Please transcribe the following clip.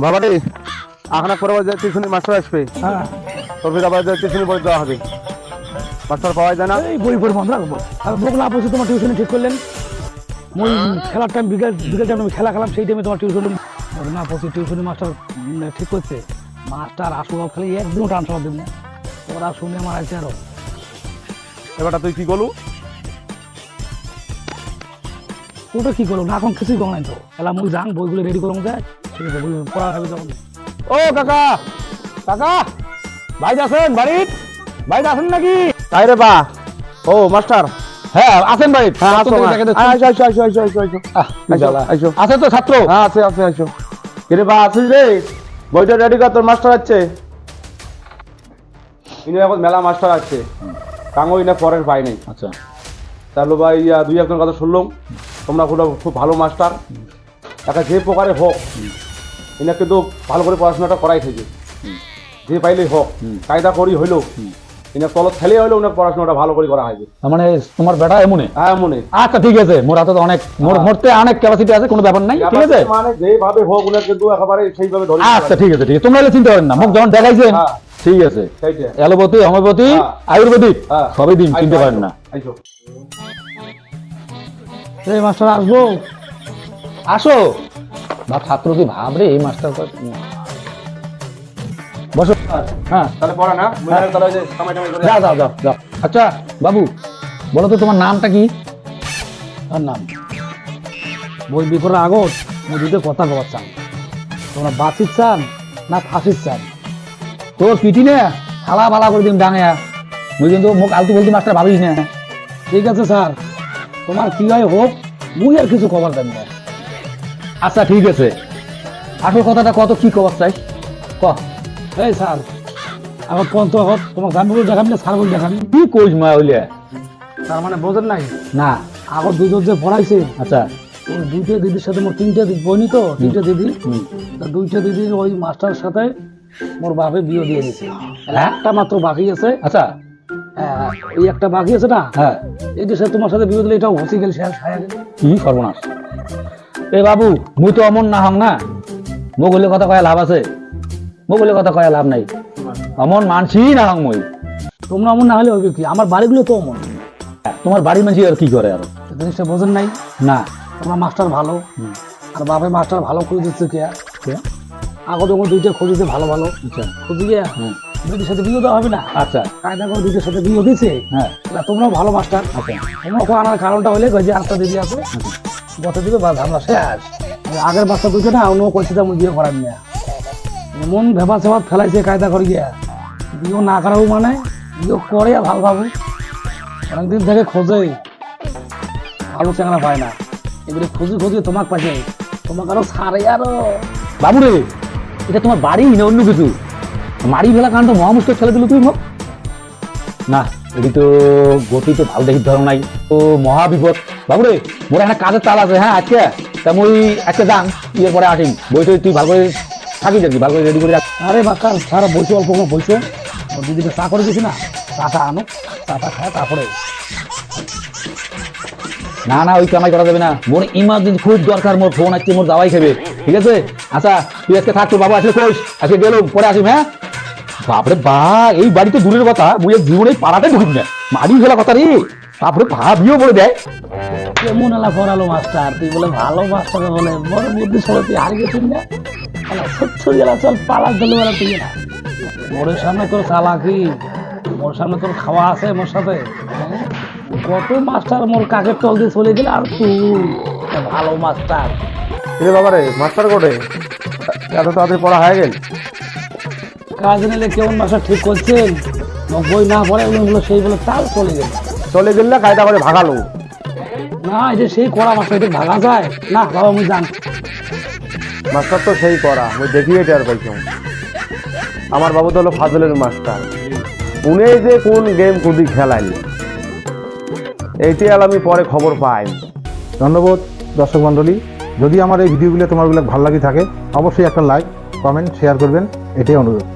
বাবাটি এখন পরে টিউশনি মাস্টার আসবে। হ্যাঁ তোর আবার টিউশনি বই দেওয়া হবে, মাস্টার পাওয়া যায় না। এই বই পড়ে মনে রাখবো। আর বকলা বসে তোমার টিউশনি ঠিক করলেন, মই খেলার টাইম বিকেল টাইম আমি খেলা খেলাম, সেই টাইমে তোমার টিউশনি না পড়ছি। টিউশনি মাস্টার ঠিক করছে, মাস্টার আসবো খালি একদিনও ট্রান্সফার দেব না। ওরা শুনে আমার আছে আরো। এবারটা তুই কি করলু? ওটা কি করলো না, এখন কিছুই করো নাই তো। এলা মুই যান বইগুলো রেডি করলাম যায়, ঠিক আছে বই পড়া খাবি তখন। ও কাকা, কাকা ভাই আছেন বাড়িতে? ভাই আছেন নাকি? তাই রে বা। ও মাস্টার, হ্যাঁ আছেন বাড়িতে? হ্যাঁ আসো আসো। আছে তো ছাত্র? হ্যাঁ আছে আছে আসো। কিরে বা আছিস রে? বইটা রেডি কর, তোর মাস্টার আছে। ইনি এখন মেলা মাস্টার আছে, কাঙ্গো ইনা পরের পাই নাই। আচ্ছা তাহলে ভাই দুই একজন কথা শুনলাম, তোমরা খুব ভালো মাস্টার। একটা যে প্রকারে হোক ইনা কিন্তু ভালো করে পড়াশোনাটা করাই থেকে, যে পাইলেই হোক কায়দা করি হইলো ইনা তলত খেলে হইলো ওনার পড়াশোনাটা ভালো করে করা হয়। মানে তোমার বেটা এমনে? হ্যাঁ এমনে। আচ্ছা ঠিক আছে, মোর হাতে তো অনেক মোরতে অনেক ক্যাপাসিটি আছে, কোনো ব্যাপার নাই। ঠিক আছে মানে যেভাবে হোক ওনার কিন্তু একেবারে সেইভাবে ধরে। আচ্ছা ঠিক আছে ঠিক আছে, তোমরা চিন্তা করেন না, মুখ যখন দেখাইছেন ঠিক আছে। অ্যালোপ্যাথি, হোমিওপ্যাথি, আয়ুর্বেদিক সবই দিন, চিনতে পারেন না। এই মাস্টার আসবো? আসো। বা ছাত্র কি ভাব রে এই মাস্টার। বসো। হ্যাঁ তাহলে পড়া না, তাহলে যে সময় করে যাও যাও যাও যাও। আচ্ছা বাবু বলো তো তোমার নামটা কি? আর নাম বই বিপরের আগত মুই দুটো কথা কবার চান, তোমরা বাঁচির চান না ফাঁসির চান? তোর পিটি না হালা বালা করে দিন ডাঙিয়া, মুই কিন্তু মুখ আলতু বলতে মাস্টার ভাবিস না। ঠিক আছে স্যার, তোমার কি হয় হোক, মুই আর কিছু কবার দেন না। আচ্ছা ঠিক আছে, আসল কথাটা কত, কি কবার চাই ক। এই স্যার এখন পর্যন্ত এখন তোমার গান বলে দেখাবি না, স্যার বলে দেখাবি? কি কইস মা হইলে তার মানে বোঝেন নাই না? আগর দুজন যে পড়াইছে, আচ্ছা ওই দুইটা দিদির সাথে মোর তিনটা বইনি তো, তিনটা দিদি, দুইটা দিদির ওই মাস্টারের সাথে মোর বাপে বিয়ে দিয়ে দিছে। একটা মাত্র বাকি আছে। আচ্ছা এই একটা বাকি আছে না, হ্যাঁ এই যে তোমার সাথে বিয়ে দিলে এটাও হসি গেল শেষ হয়ে গেল। কি সর্বনাশ! এ বাবু মুই তো অমন না হং না, মুখ হইলে কথা কয়া লাভ আছে? মুখ হইলে কথা কয়া লাভ নাই, অমন মানছি না হং মুই। তোমরা অমন না হলে হবে কি, আমার বাড়িগুলো তো অমন। তোমার বাড়ির মানুষ আর কি করে? আর জিনিসটা বোঝেন নাই না? তোমরা মাস্টার ভালো, আর বাপে মাস্টার ভালো করে দিচ্ছে কে? আগো যখন দুইটা খুঁজেছে ভালো ভালো খুঁজে গিয়া দুইটার সাথে বিয়ে দেওয়া হবে না? আচ্ছা কায়দা করে দুইটার সাথে বিয়ে দিচ্ছে। হ্যাঁ তোমরাও ভালো মাস্টার। তোমরা আনার কারণটা হলে যে আটটা দিদি আছে বসে দিবে বা আমরা শেষ। আগের বাচ্চা দুটো না অন্য কইছে তেমন বিয়ে করার নিয়ে এমন ভেবা সেবা ফেলাইছে কায়দা করে গিয়া, বিয়ে না করাবো মানে বিয়ে করে ভালো ভাবো। অনেকদিন থেকে খোঁজে ভালো চেঙ্গা পায় না, এগুলো খুঁজে খুঁজে তোমাকে পাইছে, তোমাকে আরো ছাড়ে আরো। বাবু রে এটা তোমার বাড়ি না অন্য কিছু? মারি ফেলা কারণ তো মহামুষ্ট ছেলে দিল তুই না, এটি তো গতি তো ভালো দেখি ধরো নাই তো মহাবিপদ। বাবু রে মোর একটা কাজের তাল আছে, হ্যাঁ আজকে তা মুই আজকে যান, ইয়ের পরে আসিম। বইটা তুই ভালো করে থাকিস আর কি, ভালো করে রেডি করে রাখ। আরে বাচ্চা সারা বইছে, অল্প কোনো বইছে, দিদিকে চা করে দিছি না, চাটা আনো, চাটা খায় তারপরে। না না ওই কামাই করা যাবে না, মোর ইমার্জেন্সি খুব দরকার, মোর ফোন আসছে, মোর দাওয়াই খাবে। ঠিক আছে আচ্ছা তুই আজকে থাক, তোর বাবা আসলে কইস আজকে গেলাম, পরে আসিম। হ্যাঁ বাপরে বা, এই বাড়ি তো দূরের কথা, মুই জীবনে পাড়াতে ঢুকিস না, মারি ফেলা কথা রে। তারপরে ভাবিও বলে দেয় কেমন এলা পড়ালো মাস্টার, তুই বলে ভালো মাস্টার বলে বড় বুদ্ধি ছিল, তুই হারিয়ে গেছিস না? সচ্ছর গেলা চল পালা গেল বেলা তুই না, মোর সামনে তোর চালাকি, মোর সামনে তোর খাওয়া আছে মোর সাথে। কত মাস্টার মোর কাকের তল দিয়ে চলে গেলে, আর তুই ভালো মাস্টার। বাবা রে মাস্টার কোটে এত তাড়াতাড়ি পড়া হয়ে গেল? কাজ নিলে কেমন মাস্টার ঠিক করছেন, বই না পড়ে ওগুলো সেই বলে তাল চলে গেল। চলে গেল না কায়দা করে ভাগালো না, এই যে সেই কড়া মাস্টার এটা ভাগা যায় না? বাবা আমি জান মাস্টার তো সেই করা, ওই দেখিয়ে টের পাইছি। আমার বাবু তো হলো ফাজলের মাস্টার, উনি যে কোন গেম কোনদিন খেলাইল এইটি আমি পরে খবর পাই। ধন্যবাদ দর্শক মণ্ডলী, যদি আমার এই ভিডিওগুলো তোমার ভালো লাগে থাকে অবশ্যই একটা লাইক, কমেন্ট, শেয়ার করবেন, এটাই অনুরোধ।